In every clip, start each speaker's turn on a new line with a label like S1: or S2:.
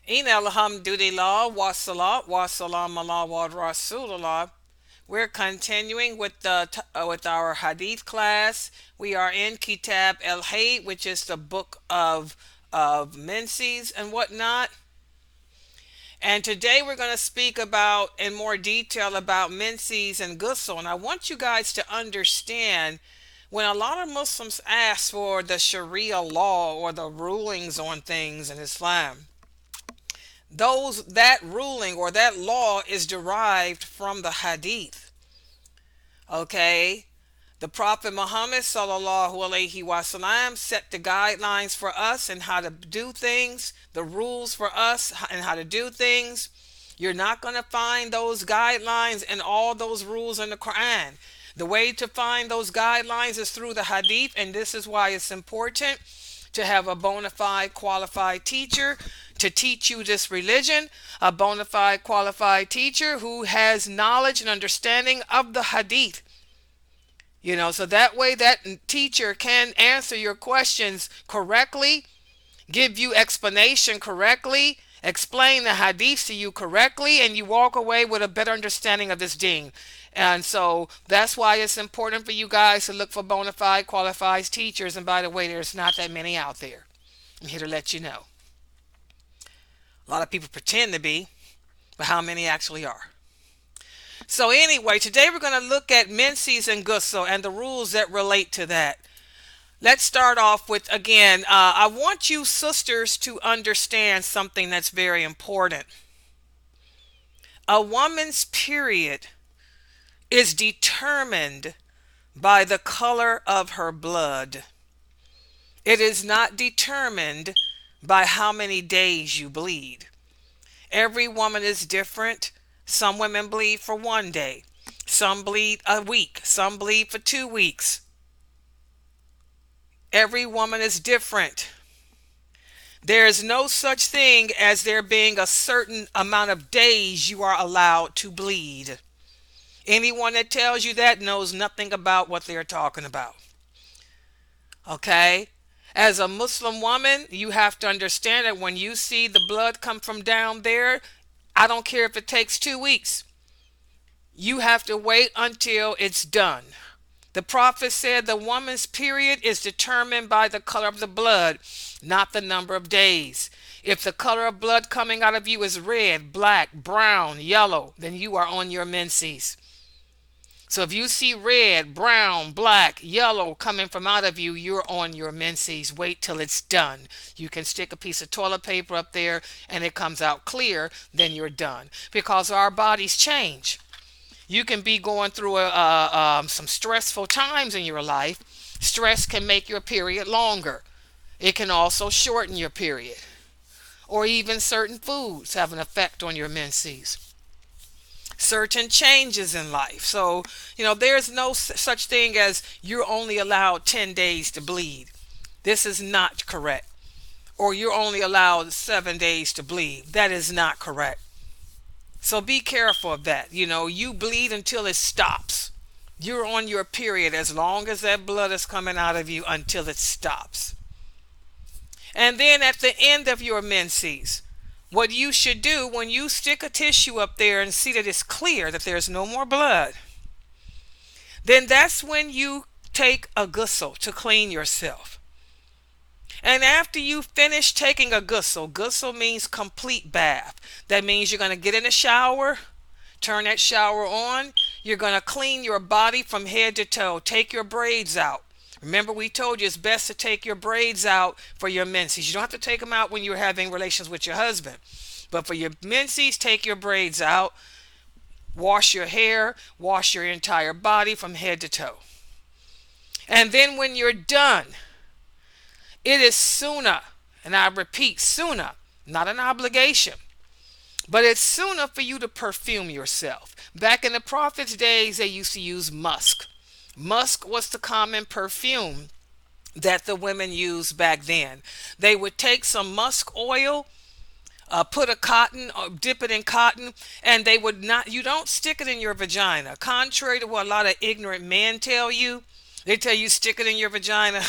S1: In alhamdulillah wa salat wa salam ala wa rasulullah. We're continuing with with our hadith class. We are in Kitab El Hayd, which is the book of Menses and whatnot. And today we're going to speak about in more detail about Menses and Ghusl. And I want you guys to understand when a lot of Muslims ask for the Sharia law or the rulings on things in Islam, that ruling or that law is derived from the hadith. Okay, the Prophet Muhammad sallallahu alaihi wasallam set the guidelines for us and how to do things, the rules for us and how to do things. You're not going to find those guidelines and all those rules in the Quran. The way to find those guidelines is through the hadith, and this is why it's important to have a bona fide qualified teacher to teach you this religion, a bona fide qualified teacher who has knowledge and understanding of the hadith. So that way that teacher can answer your questions correctly, give you explanation correctly, explain the hadith to you correctly, and you walk away with a better understanding of this deen. And so that's why it's important for you guys to look for bona fide qualified teachers. And by the way, there's not that many out there. I'm here to let you know. A lot of people pretend to be, but how many actually are? So anyway, today we're going to look at Menses and Ghusl and the rules that relate to that. Let's start off with, again, I want you sisters to understand something that's very important. A woman's period is determined by the color of her blood. It is not determined by how many days you bleed. Every woman is different. Some women bleed for 1 day. Some bleed a week. Some bleed for 2 weeks. Every woman is different. There is no such thing as there being a certain amount of days you are allowed to bleed. Anyone that tells you that knows nothing about what they're talking about. Okay? As a Muslim woman, you have to understand that when you see the blood come from down there, I don't care if it takes 2 weeks. You have to wait until it's done. The prophet said the woman's period is determined by the color of the blood, not the number of days. If the color of blood coming out of you is red, black, brown, yellow, then you are on your menses. So if you see red, brown, black, yellow coming from out of you, you're on your menses. Wait till it's done. You can stick a piece of toilet paper up there and it comes out clear, then you're done. Because our bodies change. You can be going through some stressful times in your life. Stress can make your period longer. It can also shorten your period. Or even certain foods have an effect on your menses. Certain changes in life. So, there's no such thing as you're only allowed 10 days to bleed. This is not correct. Or you're only allowed 7 days to bleed. That is not correct. So be careful of that. You bleed until it stops. You're on your period as long as that blood is coming out of you until it stops. And then at the end of your menses, what you should do when you stick a tissue up there and see that it's clear, that there's no more blood, then that's when you take a ghusl to clean yourself. And after you finish taking a ghusl means complete bath. That means you're going to get in the shower, turn that shower on. You're going to clean your body from head to toe. Take your braids out. Remember, we told you it's best to take your braids out for your menses. You don't have to take them out when you're having relations with your husband. But for your menses, take your braids out. Wash your hair. Wash your entire body from head to toe. And then when you're done, it is sunnah, and I repeat, sunnah, not an obligation, but it's sunnah for you to perfume yourself. Back in the Prophet's days, they used to use musk. Musk was the common perfume that the women used back then. They would take some musk oil, put a cotton, or dip it in cotton, and they would not, you don't stick it in your vagina. Contrary to what a lot of ignorant men tell you, they tell you stick it in your vagina.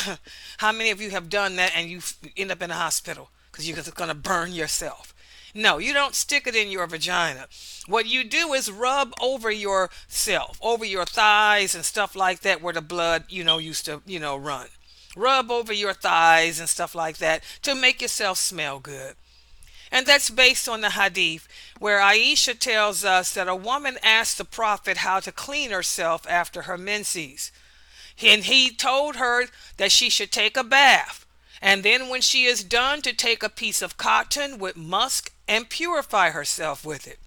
S1: How many of you have done that and you end up in a hospital because you're going to burn yourself? No, you don't stick it in your vagina. What you do is rub over yourself, over your thighs and stuff like that where the blood, used to, run. Rub over your thighs and stuff like that to make yourself smell good. And that's based on the hadith where Aisha tells us that a woman asked the Prophet how to clean herself after her menses. And he told her that she should take a bath. And then when she is done, to take a piece of cotton with musk and purify herself with it.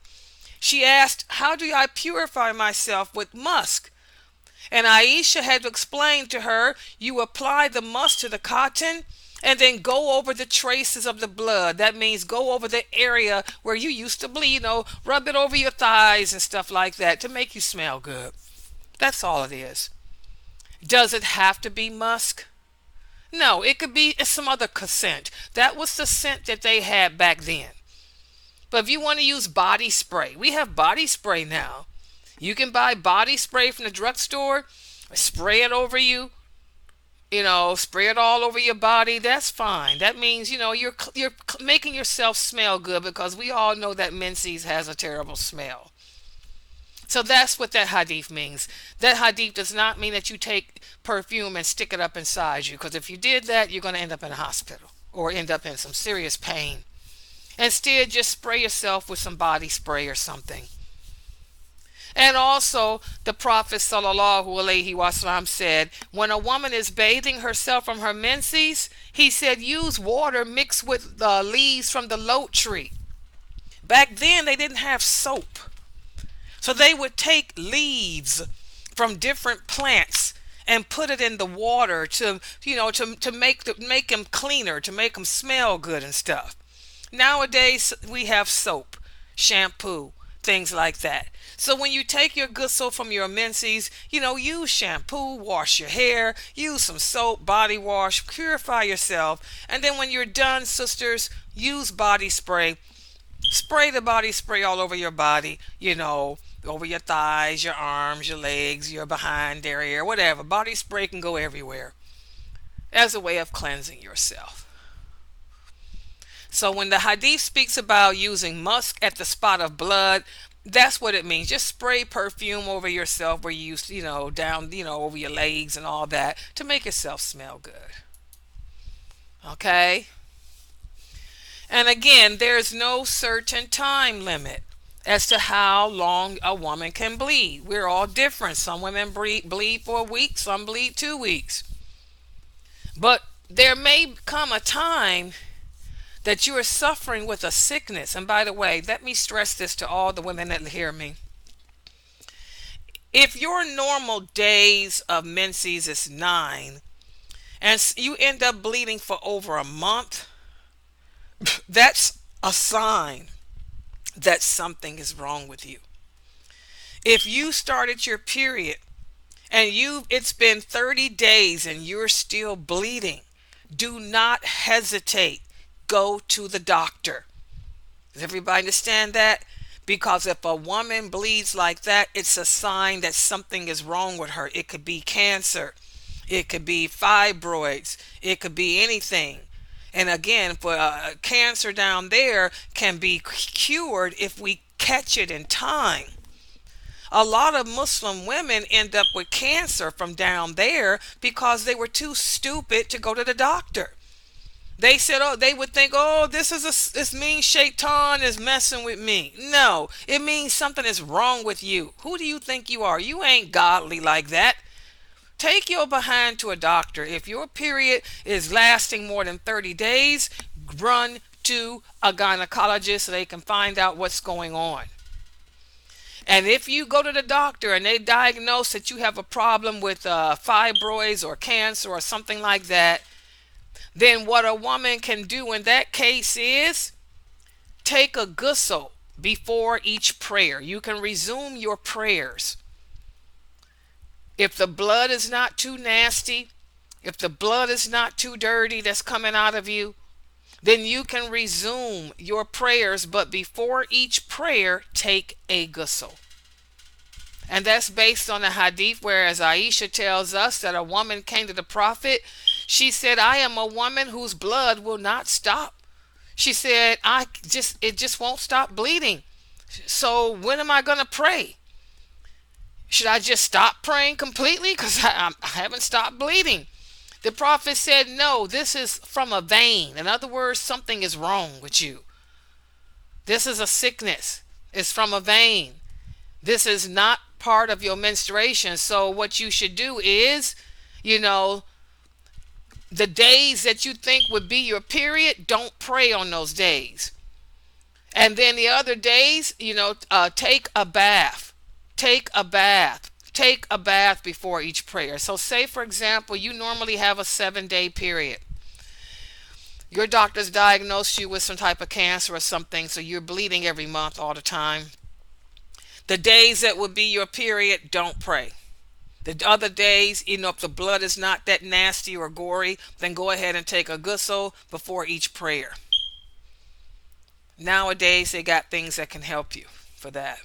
S1: She asked, how do I purify myself with musk? And Aisha had to explain to her, you apply the musk to the cotton and then go over the traces of the blood. That means go over the area where you used to bleed, rub it over your thighs and stuff like that to make you smell good. That's all it is. Does it have to be musk? No, it could be some other scent. That was the scent that they had back then. But if you want to use body spray, we have body spray now. You can buy body spray from the drugstore, spray it over you, spray it all over your body. That's fine. That means, you're making yourself smell good because we all know that Menses has a terrible smell. So that's what that hadith means. That hadith does not mean that you take perfume and stick it up inside you, because if you did that, you're going to end up in a hospital or end up in some serious pain. Instead, just spray yourself with some body spray or something. And also, the Prophet ﷺ said, when a woman is bathing herself from her menses, he said, use water mixed with the leaves from the lote tree. Back then, they didn't have soap. So they would take leaves from different plants and put it in the water to make them cleaner, to make them smell good and stuff. Nowadays, we have soap, shampoo, things like that. So when you take your ghusl from your menses, use shampoo, wash your hair, use some soap, body wash, purify yourself. And then when you're done, sisters, use body spray. Spray the body spray all over your body, over your thighs, your arms, your legs, your behind area, whatever. Body spray can go everywhere as a way of cleansing yourself. So when the hadith speaks about using musk at the spot of blood, that's what it means. Just spray perfume over yourself where you use, down, over your legs and all that to make yourself smell good. Okay? And again, there's no certain time limit as to how long a woman can bleed. We're all different. Some women bleed for a week, some bleed 2 weeks. But there may come a time that you are suffering with a sickness. And by the way, let me stress this to all the women that hear me. If your normal days of menses is 9 and you end up bleeding for over a month, that's a sign that something is wrong with you. If you started your period and it's been 30 days and you're still bleeding, do not hesitate. Go to the doctor. Does everybody understand that? Because if a woman bleeds like that, it's a sign that something is wrong with her. It could be cancer. It could be fibroids. It could be anything. And again, for cancer down there can be cured if we catch it in time. A lot of Muslim women end up with cancer from down there because they were too stupid to go to the doctor. They said, they would think, this means Shaitan is messing with me. No, it means something is wrong with you. Who do you think you are? You ain't godly like that. Take your behind to a doctor. If your period is lasting more than 30 days, run to a gynecologist so they can find out what's going on. And if you go to the doctor and they diagnose that you have a problem with fibroids or cancer or something like that, then what a woman can do in that case is take a ghusl before each prayer. You can resume your prayers. If the blood is not too nasty, if the blood is not too dirty that's coming out of you, then you can resume your prayers. But before each prayer, take a ghusl. And that's based on the hadith, whereas Aisha tells us that a woman came to the Prophet. She said, I am a woman whose blood will not stop. She said, it just won't stop bleeding. So when am I going to pray? Should I just stop praying completely? Because I haven't stopped bleeding. The prophet said, no, this is from a vein. In other words, something is wrong with you. This is a sickness. It's from a vein. This is not part of your menstruation. So what you should do is, you know, the days that you think would be your period, don't pray on those days. And then the other days, take a bath. Take a bath. Take a bath before each prayer. So say, for example, you normally have a 7-day period. Your doctor's diagnosed you with some type of cancer or something, so you're bleeding every month all the time. The days that would be your period, don't pray. The other days, if the blood is not that nasty or gory, then go ahead and take a ghusl before each prayer. Nowadays, they got things that can help you for that.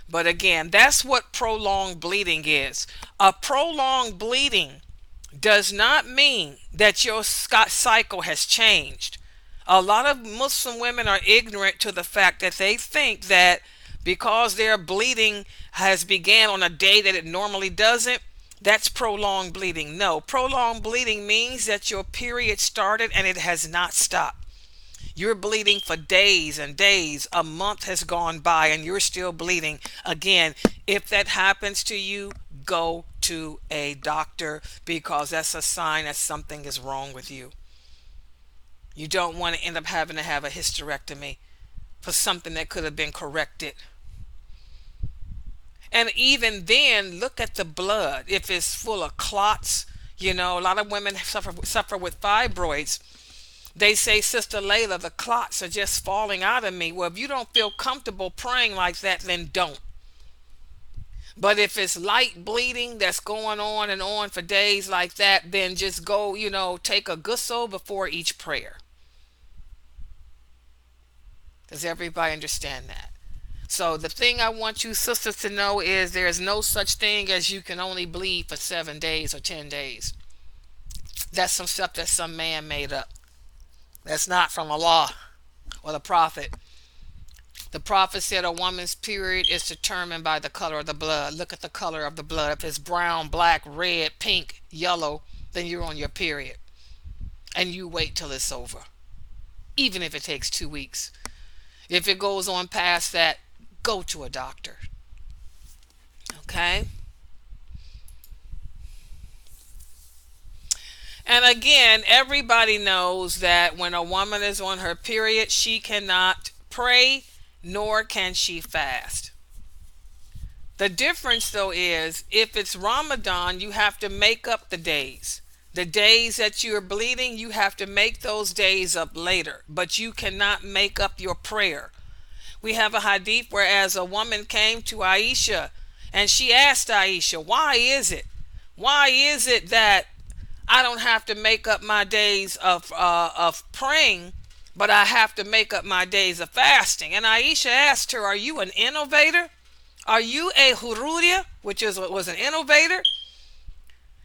S1: But again, that's what prolonged bleeding is. A prolonged bleeding does not mean that your cycle has changed. A lot of Muslim women are ignorant to the fact that they think that because their bleeding has began on a day that it normally doesn't, that's prolonged bleeding. No, prolonged bleeding means that your period started and it has not stopped. You're bleeding for days and days. A month has gone by and you're still bleeding. Again, if that happens to you, go to a doctor, because that's a sign that something is wrong with you. You don't want to end up having to have a hysterectomy for something that could have been corrected. And even then, look at the blood. If it's full of clots, a lot of women suffer with fibroids. They say, Sister Layla, the clots are just falling out of me. Well, if you don't feel comfortable praying like that, then don't. But if it's light bleeding that's going on and on for days like that, then just go, take a ghusl before each prayer. Does everybody understand that? So the thing I want you sisters to know is there is no such thing as you can only bleed for 7 days or 10 days. That's some stuff that some man made up. That's not from Allah or the prophet. The prophet said a woman's period is determined by the color of the blood. Look at the color of the blood. If it's brown, black, red, pink, yellow, then you're on your period. And you wait till it's over. Even if it takes 2 weeks. If it goes on past that, go to a doctor. Okay? And again, everybody knows that when a woman is on her period, she cannot pray, nor can she fast. The difference, though, is if it's Ramadan, you have to make up the days. The days that you're bleeding, you have to make those days up later. But you cannot make up your prayer. We have a hadith whereas a woman came to Aisha and she asked Aisha, why is it? Why is it that I don't have to make up my days of praying, but I have to make up my days of fasting? And Aisha asked her, are you an innovator? Are you a hururia, which was an innovator?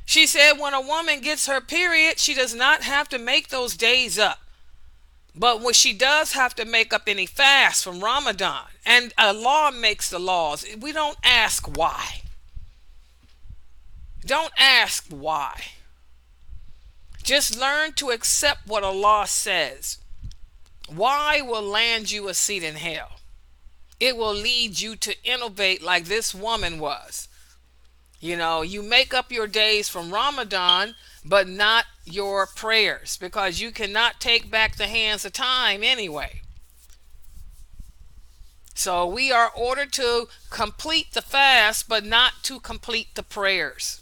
S1: She said when a woman gets her period, she does not have to make those days up. But when she does have to make up any fast from Ramadan, and Allah makes the laws, we don't ask why. Don't ask why. Just learn to accept what Allah says. Why will land you a seat in hell? It will lead you to innovate like this woman was. You make up your days from Ramadan, but not your prayers, because you cannot take back the hands of time anyway. So we are ordered to complete the fast, but not to complete the prayers.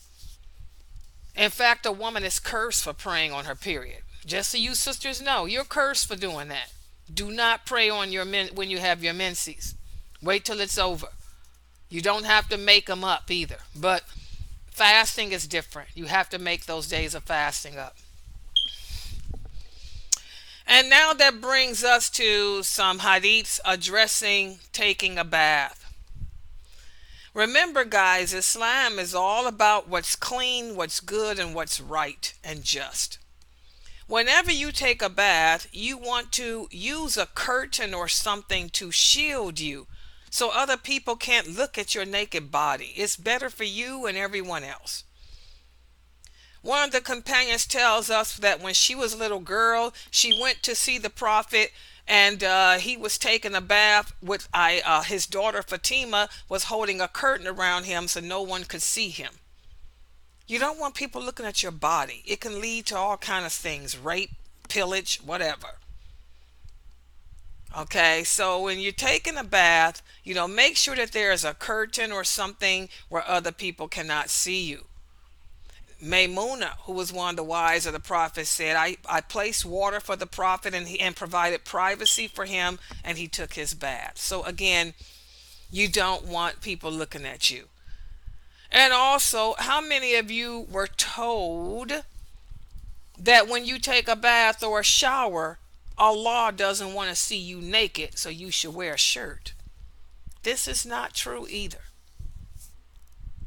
S1: In fact, a woman is cursed for praying on her period. Just so you sisters know, you're cursed for doing that. Do not pray on when you have your menses. Wait till it's over. You don't have to make them up either. But fasting is different. You have to make those days of fasting up. And now that brings us to some hadiths addressing taking a bath. Remember, guys, Islam is all about what's clean, what's good, and what's right and just. Whenever you take a bath, you want to use a curtain or something to shield you so other people can't look at your naked body. It's better for you and everyone else. One of the companions tells us that when she was a little girl, she went to see the prophet, and he was taking a bath with his daughter Fatima was holding a curtain around him so no one could see him. You don't want people looking at your body. It can lead to all kind of things, rape, pillage, whatever. Okay, so when you're taking a bath, make sure that there is a curtain or something where other people cannot see you. Maymuna, who was one of the wives of the prophet, said, I placed water for the prophet, and provided privacy for him, and he took his bath. So again, you don't want people looking at you. And also, how many of you were told that when you take a bath or a shower, Allah doesn't want to see you naked, so you should wear a shirt? This is not true either.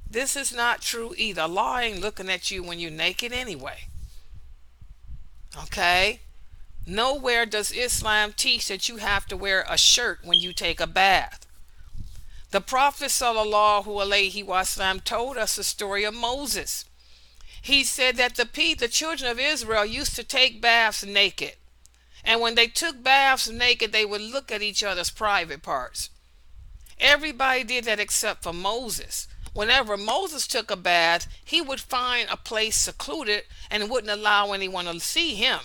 S1: This is not true either. Allah ain't looking at you when you're naked anyway. Okay? Nowhere does Islam teach that you have to wear a shirt when you take a bath. The Prophet sallallahu alaihi wasallam told us the story of Moses. He said that the children of Israel used to take baths naked. And when they took baths naked, they would look at each other's private parts. Everybody did that except for Moses. Whenever Moses took a bath, he would find a place secluded and wouldn't allow anyone to see him.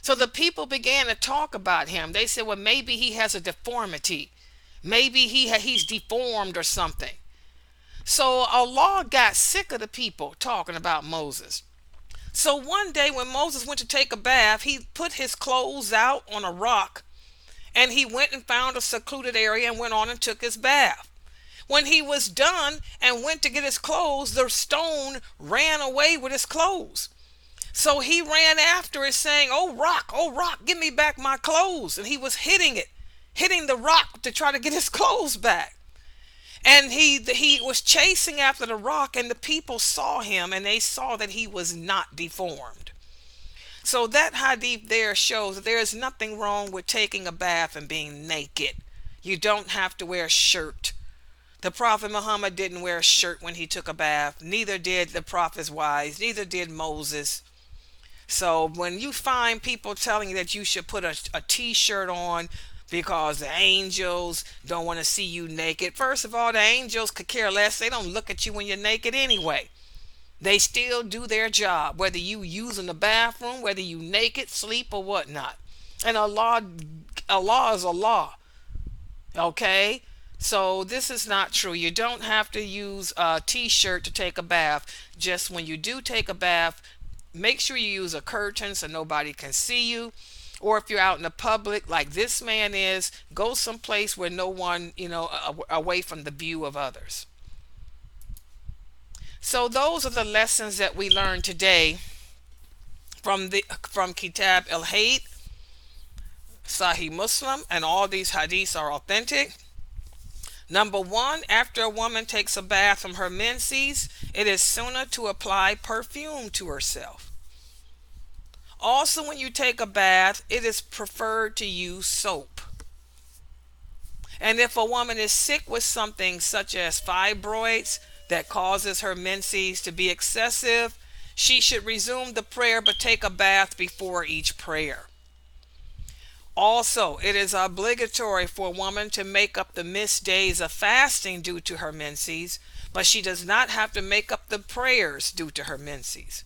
S1: So the people began to talk about him. They said, well, maybe he has a deformity. Maybe he's deformed or something. So Allah got sick of the people talking about Moses. So one day when Moses went to take a bath, he put his clothes out on a rock, and he went and found a secluded area and went on and took his bath. When he was done and went to get his clothes, the stone ran away with his clothes. So he ran after it saying, oh rock, give me back my clothes. And he was hitting the rock to try to get his clothes back. And he was chasing after the rock, and the people saw him, and they saw that he was not deformed. So that hadith there shows that there is nothing wrong with taking a bath and being naked. You don't have to wear a shirt. The Prophet Muhammad didn't wear a shirt when he took a bath. Neither did the Prophet's wives. Neither did Moses. So when you find people telling you that you should put a t-shirt on because the angels don't want to see you naked. First of all, the angels could care less. They don't look at you when you're naked anyway. They still do their job, whether you using the bathroom, whether you naked, sleep, or whatnot. And Allah is Allah. Okay? So this is not true. You don't have to use a t-shirt to take a bath. Just when you do take a bath, make sure you use a curtain so nobody can see you. Or if you're out in the public like this man is, go someplace where no one, away from the view of others. So those are the lessons that we learned today from Kitab al-Hayd, Sahih Muslim, and all these hadiths are authentic. Number one, after a woman takes a bath from her menses, it is sunnah to apply perfume to herself. Also, when you take a bath, it is preferred to use soap. And if a woman is sick with something such as fibroids that causes her menses to be excessive, she should resume the prayer but take a bath before each prayer. Also, it is obligatory for a woman to make up the missed days of fasting due to her menses, but she does not have to make up the prayers due to her menses.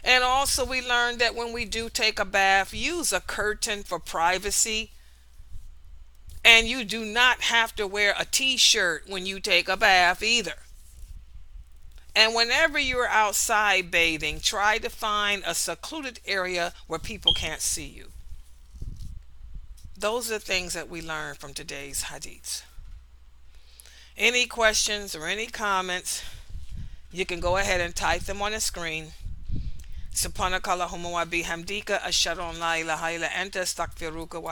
S1: And also we learned that when we do take a bath, use a curtain for privacy. And you do not have to wear a t-shirt when you take a bath either. And whenever you're outside bathing, try to find a secluded area where people can't see you. Those are the things that we learned from today's hadiths. Any questions or any comments, you can go ahead and type them on the screen. Subhanakallahumma wa bihamdika ashhadu an la ilaha illa anta astaghfiruka wa